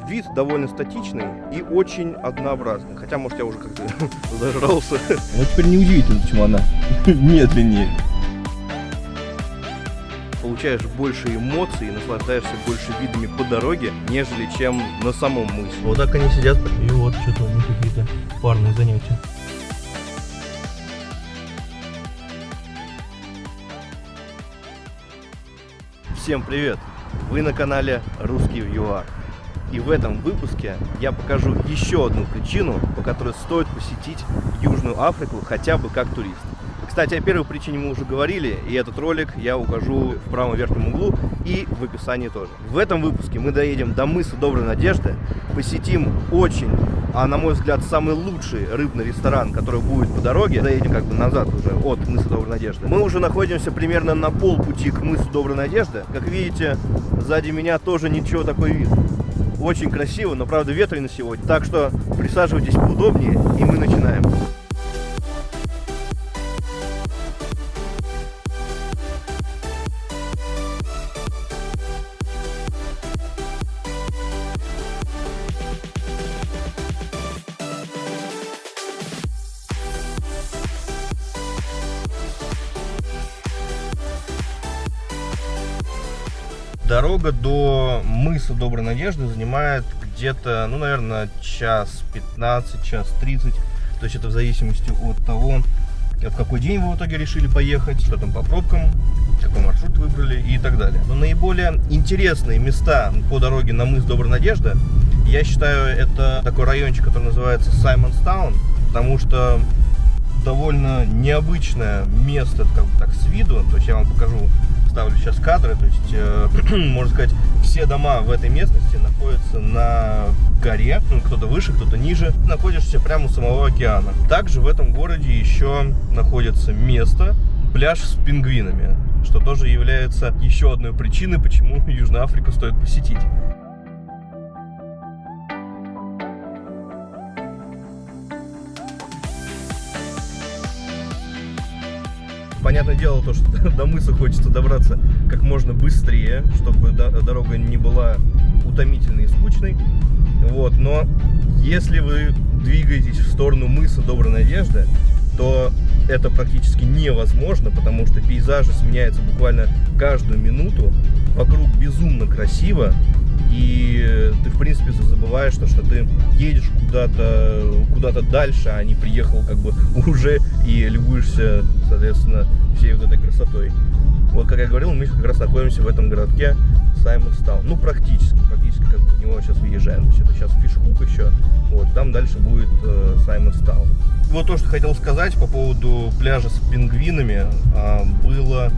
Вид довольно статичный и очень однообразный. Хотя, может, я уже как-то зажрался. Вот теперь неудивительно, почему она медленнее. Получаешь больше эмоций и наслаждаешься больше видами по дороге, нежели чем на самом мысе. Вот так они сидят. И вот что-то у них какие-то парные занятия. Всем привет! Вы на канале Русский ЮАР. И в этом выпуске я покажу еще одну причину, по которой стоит посетить Южную Африку хотя бы как турист. Кстати, о первой причине мы уже говорили, и этот ролик я укажу в правом верхнем углу и в описании тоже. В этом выпуске мы доедем до мыса Доброй Надежды, посетим очень, на мой взгляд, самый лучший рыбный ресторан, который будет по дороге. Доедем как бы назад уже от мыса Доброй Надежды. Мы уже находимся примерно на полпути к мысу Доброй Надежды. Как видите, сзади меня тоже ничего такой вид. Очень красиво, но правда ветрено сегодня. Так что присаживайтесь поудобнее, и мы начинаем. Дорога до мыса Доброй Надежды занимает где-то, наверное, час 15, час 30. То есть это в зависимости от того, в какой день вы в итоге решили поехать, что там по пробкам, какой маршрут выбрали и так далее. Но наиболее интересные места по дороге на мыс Доброй Надежды, я считаю, это такой райончик, который называется Саймонстаун, потому что довольно необычное место, как бы так с виду. То есть я вам покажу, ставлю сейчас кадры, то есть, можно сказать, все дома в этой местности находятся на горе, кто-то выше, кто-то ниже, находишься прямо у самого океана. Также в этом городе еще находится место, пляж с пингвинами, что тоже является еще одной причиной, почему Южную Африку стоит посетить. Понятное дело, то, что до мыса хочется добраться как можно быстрее, чтобы дорога не была утомительной и скучной. Вот. Но если вы двигаетесь в сторону мыса Доброй Надежды, то это практически невозможно, потому что пейзажи сменяются буквально каждую минуту. Вокруг безумно красиво, и ты, в принципе, забываешь, что ты едешь куда-то дальше, а не приехал как бы уже и любуешься, соответственно, всей вот этой красотой. Вот, как я говорил, мы как раз находимся в этом городке Саймонстаун. Ну, практически как бы в него сейчас въезжаем. То есть это сейчас Фишхук еще, вот, там дальше будет Саймонстаун. Вот то, что хотел сказать по поводу пляжа с пингвинами. Было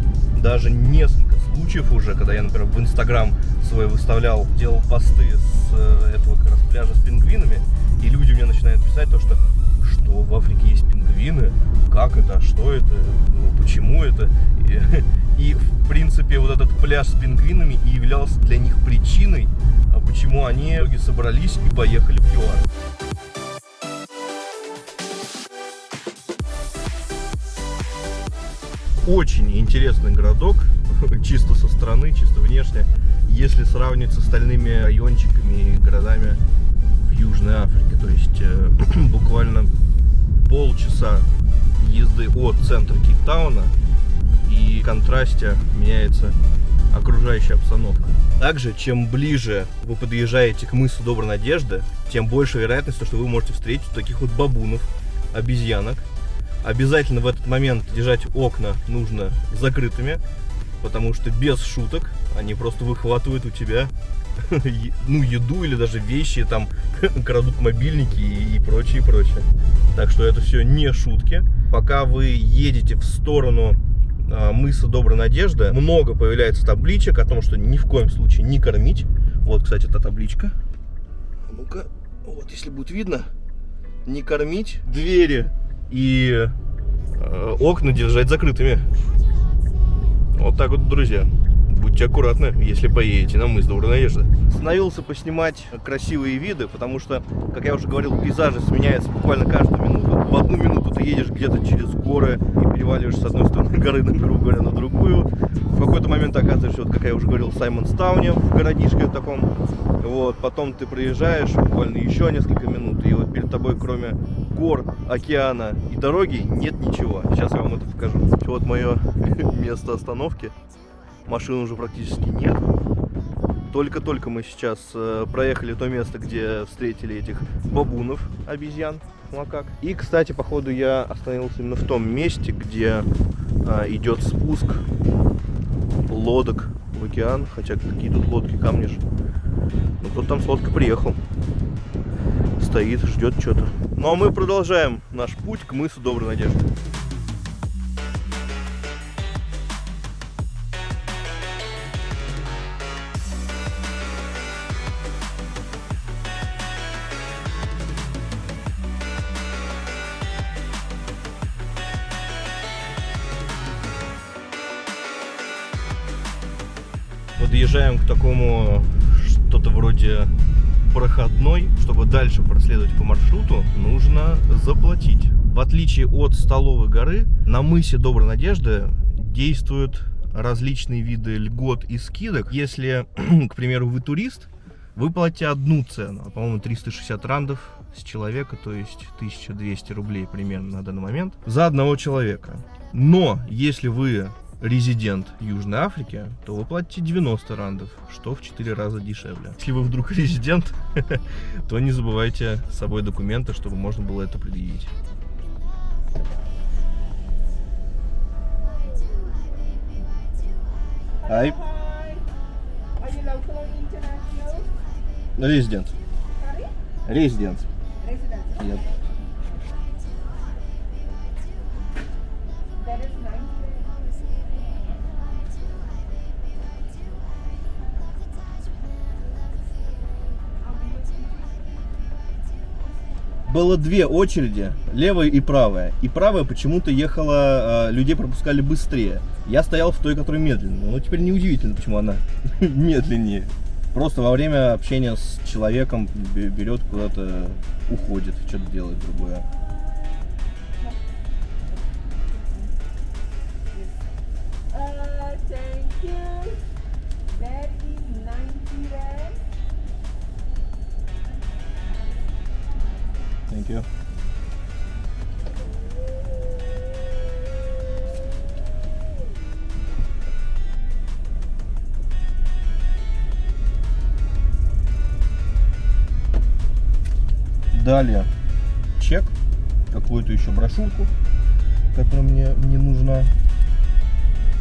даже несколько случаев уже, когда я, например, в Инстаграм свой выставлял, делал посты с этого как раз пляжа с пингвинами, и люди мне начинают писать то, что в Африке есть пингвины, как это, что это, почему это. И в принципе вот этот пляж с пингвинами и являлся для них причиной, почему они собрались и поехали в ЮАР. Очень интересный городок, чисто со стороны, чисто внешне, если сравнивать с остальными райончиками и городами в Южной Африке. То есть буквально полчаса езды от центра Кейптауна, и в контрасте меняется окружающая обстановка. Также, чем ближе вы подъезжаете к мысу Доброй Надежды, тем больше вероятность, что вы можете встретить таких вот бабунов, обезьянок. Обязательно в этот момент держать окна нужно закрытыми, потому что без шуток они просто выхватывают у тебя еду или даже вещи, там крадут мобильники и прочее. Так что это все не шутки. Пока вы едете в сторону мыса Доброй Надежды, много появляется табличек о том, что ни в коем случае не кормить. Вот, кстати, эта табличка. Ну-ка, вот, если будет видно, не кормить, двери и окна держать закрытыми. Вот так вот, друзья. Будьте аккуратны, если поедете на мыс Доброй Надежды. Остановился поснимать красивые виды, потому что, как я уже говорил, пейзажи сменяются буквально каждую минуту. В одну минуту ты едешь где-то через горы и переваливаешь с одной стороны горы, грубо говоря, на другую. В какой-то момент оказываешься, вот как я уже говорил, в Саймонстауне, в городишке таком. Вот, потом ты проезжаешь буквально еще несколько минут, и вот перед тобой, кроме гор, океана и дороги, нет ничего. Сейчас я вам это покажу. Вот мое место остановки. Машин уже практически нет. Только-только мы сейчас проехали то место, где встретили этих бабунов, обезьян, макак. И, кстати, походу я остановился именно в том месте, где идет спуск лодок в океан. Хотя какие тут лодки, камни же. Ну, кто-то там с лодкой приехал. Стоит, ждет что-то. Ну, а мы продолжаем наш путь к мысу Доброй Надежды. Подъезжаем к такому что-то вроде проходной. Чтобы дальше проследовать по маршруту, нужно заплатить. В отличие от Столовой горы, на мысе Доброй Надежды действуют различные виды льгот и скидок. Если, к примеру, вы турист, вы платите одну цену, по-моему, 360 рандов с человека, то есть 1200 рублей примерно на данный момент, за одного человека. Но если вы резидент Южной Африки, то вы платите 90 рандов, что в 4 раза дешевле. Если вы вдруг резидент, то не забывайте с собой документы, чтобы можно было это предъявить. Hi. Are you local or international? Resident. Sorry? Resident. Resident. Yep. That is nice. Было две очереди, левая и правая. И правая почему-то ехала, людей пропускали быстрее. Я стоял в той, которая медленная. Но теперь неудивительно, почему она медленнее. Просто во время общения с человеком берет куда-то, уходит, что-то делает другое. Thank you. That is 90 rand. Thank you. Далее чек, какую-то еще брошюрку, которая мне не нужна.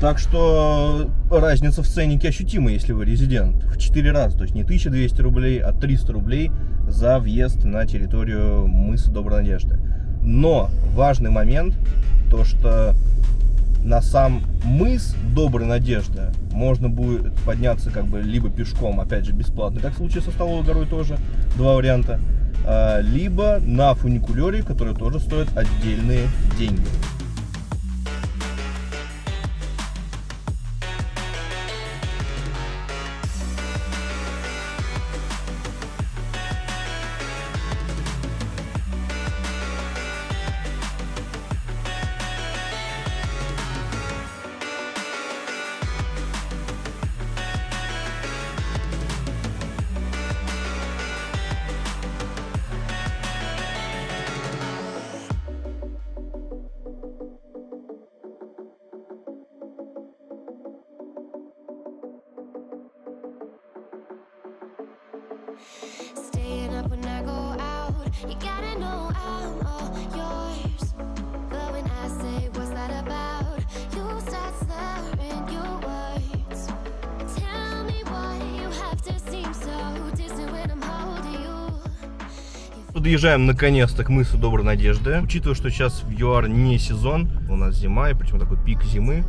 Так что разница в ценнике ощутима, если вы резидент. В 4 раза, то есть не 1200 рублей, а 300 рублей за въезд на территорию мыса Доброй Надежды. Но важный момент, то что на сам мыс Доброй Надежды можно будет подняться как бы либо пешком, опять же бесплатно, как в случае со Столовой горой тоже, два варианта, либо на фуникулере, который тоже стоит отдельные деньги. Staying up when I go out, you gotta know I'm all yours. But when I say what's that about, you start slurring your words. Tell me why you have to seem so distant when I'm holding you. Подъезжаем наконец-то к мысу Доброй Надежды. Учитывая, что сейчас в ЮАР не сезон, у нас зима, и причем такой пик зимы.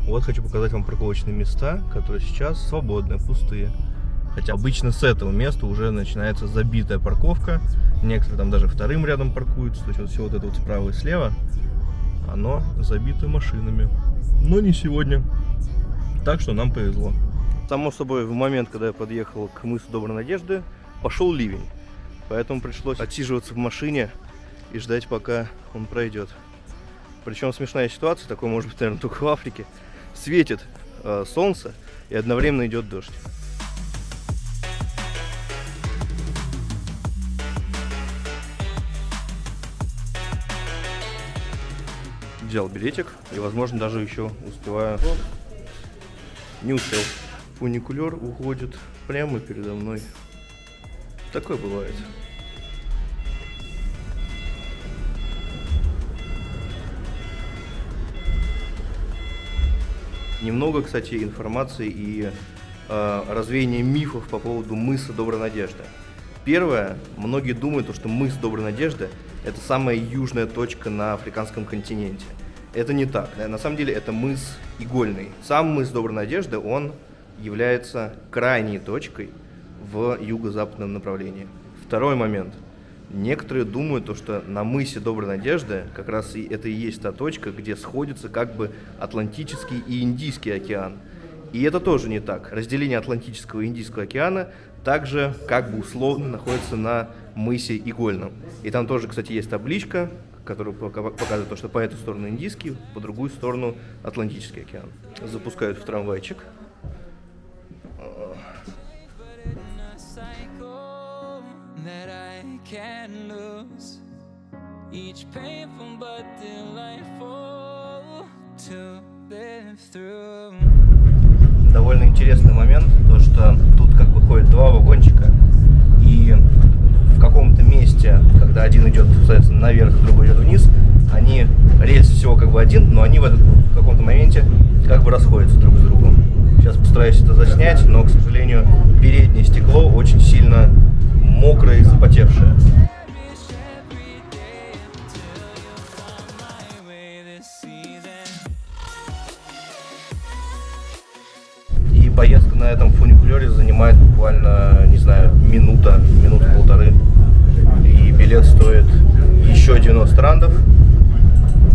Вот хочу показать вам парковочные места, которые сейчас свободные, пустые. Хотя обычно с этого места уже начинается забитая парковка. Некоторые там даже вторым рядом паркуются. То есть вот все вот это вот справа и слева, оно забито машинами. Но не сегодня. Так что нам повезло. Само собой, в момент, когда я подъехал к мысу Доброй Надежды, пошел ливень. Поэтому пришлось отсиживаться в машине и ждать, пока он пройдет. Причем смешная ситуация, такое может быть, наверное, только в Африке. Светит солнце и одновременно идет дождь. Взял билетик и, возможно, даже еще успеваю. Не успел. Фуникулер уходит прямо передо мной. Такое бывает. Немного, кстати, информации и развеяния мифов по поводу мыса Доброй Надежды. Первое, многие думают, что мыс Доброй Надежды – это самая южная точка на африканском континенте. Это не так. На самом деле это мыс Игольный. Сам мыс Доброй Надежды, он является крайней точкой в юго-западном направлении. Второй момент. Некоторые думают, что на мысе Доброй Надежды как раз это и есть та точка, где сходятся как бы Атлантический и Индийский океан. И это тоже не так. Разделение Атлантического и Индийского океана также как бы условно находится на мысе Игольном. И там тоже, кстати, есть табличка, которая показывает, что по эту сторону Индийский, по другую сторону Атлантический океан. Запускают в трамвайчик. Довольно интересный момент, то что тут как бы ходят два вагончика, и в каком-то месте, когда один идет, соответственно, наверх, другой идет вниз, они, рельс всего как бы один, но они в каком-то моменте как бы расходятся друг с другом. Сейчас постараюсь это заснять, но, к сожалению, переднее стекло очень сильно мокрое и запотевшее. И поездка на этом фуникулере занимает буквально, не знаю, минуту-полторы. И билет стоит еще 90 рандов,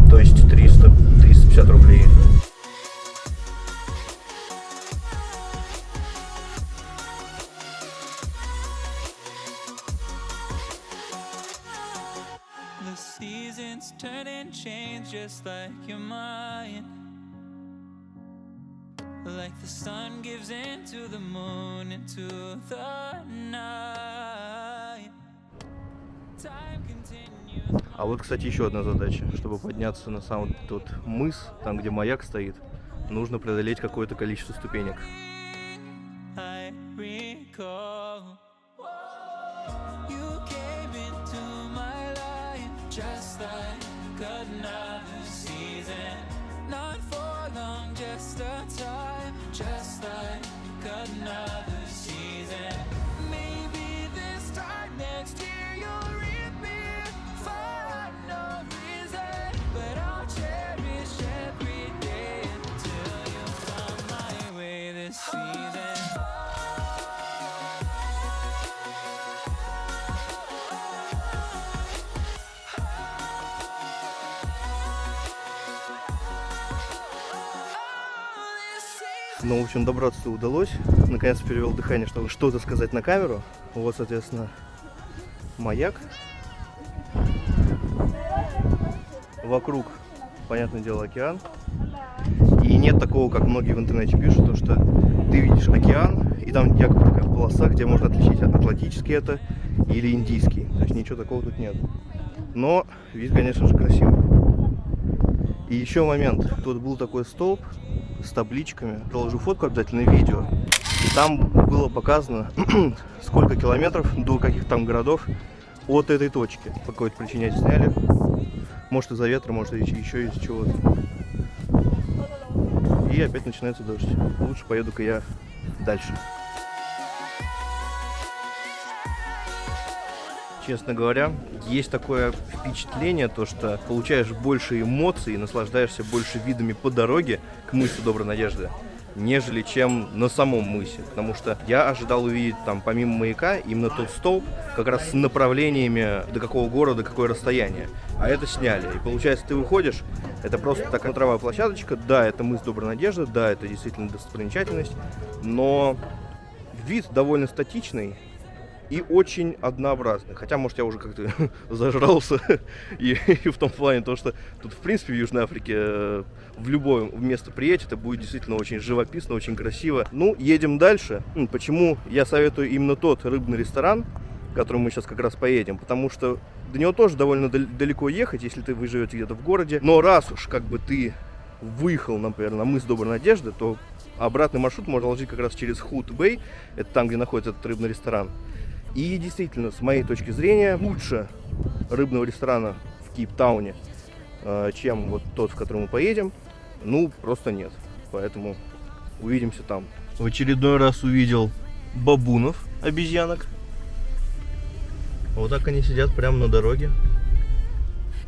то есть 350 рублей. The seasons turn and change just like your mind. Like the sun gives into the moon, into the night. Time continues. А вот, кстати, еще одна задача. Чтобы подняться на сам тот мыс, там, где маяк стоит, нужно преодолеть какое-то количество ступенек. I recall you came into my life just like another season. Not for long, just a time, just like another season. Maybe this time next year you'll reap me for no reason, but I'll cherish every day until you come my way this season. Ну, в общем, добраться удалось. Наконец перевел дыхание, чтобы что-то сказать на камеру. Вот, соответственно, маяк. Вокруг, понятное дело, океан. И нет такого, как многие в интернете пишут, то, что ты видишь океан, и там якобы такая полоса, где можно отличить, атлантический это или индийский. То есть ничего такого тут нет. Но вид, конечно же, красивый. И еще момент. Тут был такой столб с табличками. Приложу фотку обязательно, видео. И там было показано, сколько километров до каких там городов от этой точки. По какой-то причине это сняли. Может из-за ветра, может еще из-за чего-то. И опять начинается дождь. Лучше поеду-ка я дальше. Честно говоря, есть такое впечатление, то, что получаешь больше эмоций и наслаждаешься больше видами по дороге к мысу Доброй Надежды, нежели чем на самом мысе. Потому что я ожидал увидеть там помимо маяка именно тот столб, как раз с направлениями до какого города, какое расстояние. А это сняли. И получается, ты выходишь, это просто такая смотровая площадочка. Да, это мыс Доброй Надежды, да, это действительно достопримечательность, но вид довольно статичный. и очень однообразный. Хотя, может, я уже как-то зажрался и в том плане, то, что тут, в принципе, в Южной Африке в любое место приедете, это будет действительно очень живописно, очень красиво. Ну, едем дальше. Почему я советую именно тот рыбный ресторан, к которому мы сейчас как раз поедем? Потому что до него тоже довольно далеко ехать, если вы живете где-то в городе. Но раз уж как бы ты выехал, например, на мыс Доброй Надежды, то обратный маршрут можно ложить как раз через Hout-Bay, это там, где находится этот рыбный ресторан. И действительно, с моей точки зрения, лучше рыбного ресторана в Кейптауне, чем вот тот, в который мы поедем, ну, просто нет. Поэтому увидимся там. В очередной раз увидел бабунов, обезьянок. Вот так они сидят прямо на дороге.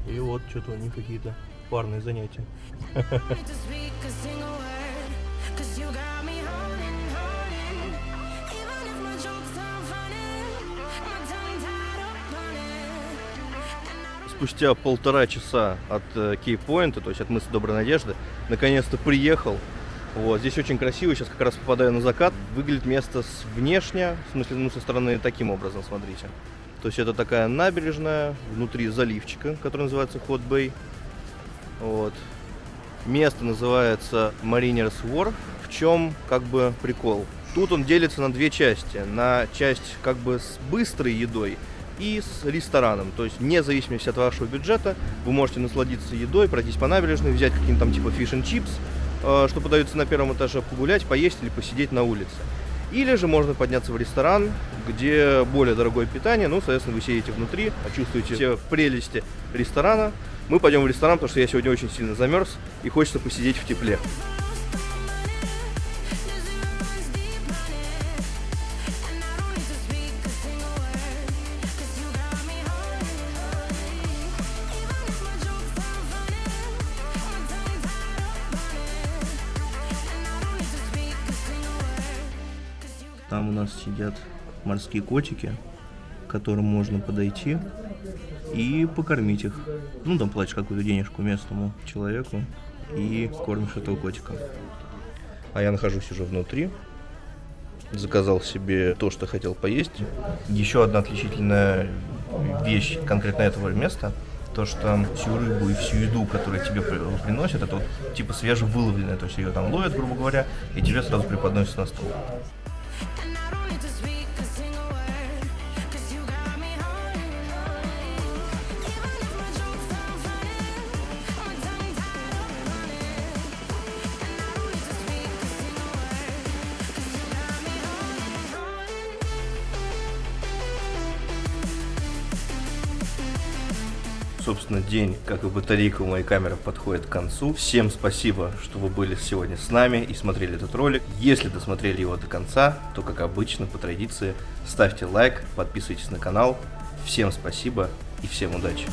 И вот что-то у них какие-то парные занятия. Спустя 1,5 часа от Кейп-Пойнта, то есть от мыса Доброй Надежды, наконец-то приехал. Вот, здесь очень красиво, сейчас как раз попадаю на закат. Выглядит место внешне, в смысле, ну, со стороны таким образом, смотрите. То есть это такая набережная, внутри заливчика, который называется Hout-Bay. Вот. Место называется Mariners Wharf. В чем как бы прикол? Тут он делится на две части. На часть как бы с быстрой едой и с рестораном. То есть вне зависимости от вашего бюджета вы можете насладиться едой, пройтись по набережной, взять какие-то там типа fish and chips, что подаются на первом этаже, погулять, поесть или посидеть на улице. Или же можно подняться в ресторан, где более дорогое питание, ну, соответственно, вы сидите внутри, почувствуете все прелести ресторана. Мы пойдем в ресторан, потому что я сегодня очень сильно замерз и хочется посидеть в тепле. Там у нас сидят морские котики, к которым можно подойти и покормить их. Ну, там платишь какую-то денежку местному человеку и кормишь этого котика. А я нахожусь уже внутри. Заказал себе то, что хотел поесть. Еще одна отличительная вещь конкретно этого места, то, что всю рыбу и всю еду, которую тебе приносят, это вот типа свежевыловленная. То есть ее там ловят, грубо говоря, и тебе сразу преподносят на стол. Собственно, день, как и батарейка у моей камеры, подходит к концу. Всем спасибо, что вы были сегодня с нами и смотрели этот ролик. Если досмотрели его до конца, то, как обычно, по традиции, ставьте лайк, подписывайтесь на канал. Всем спасибо и всем удачи!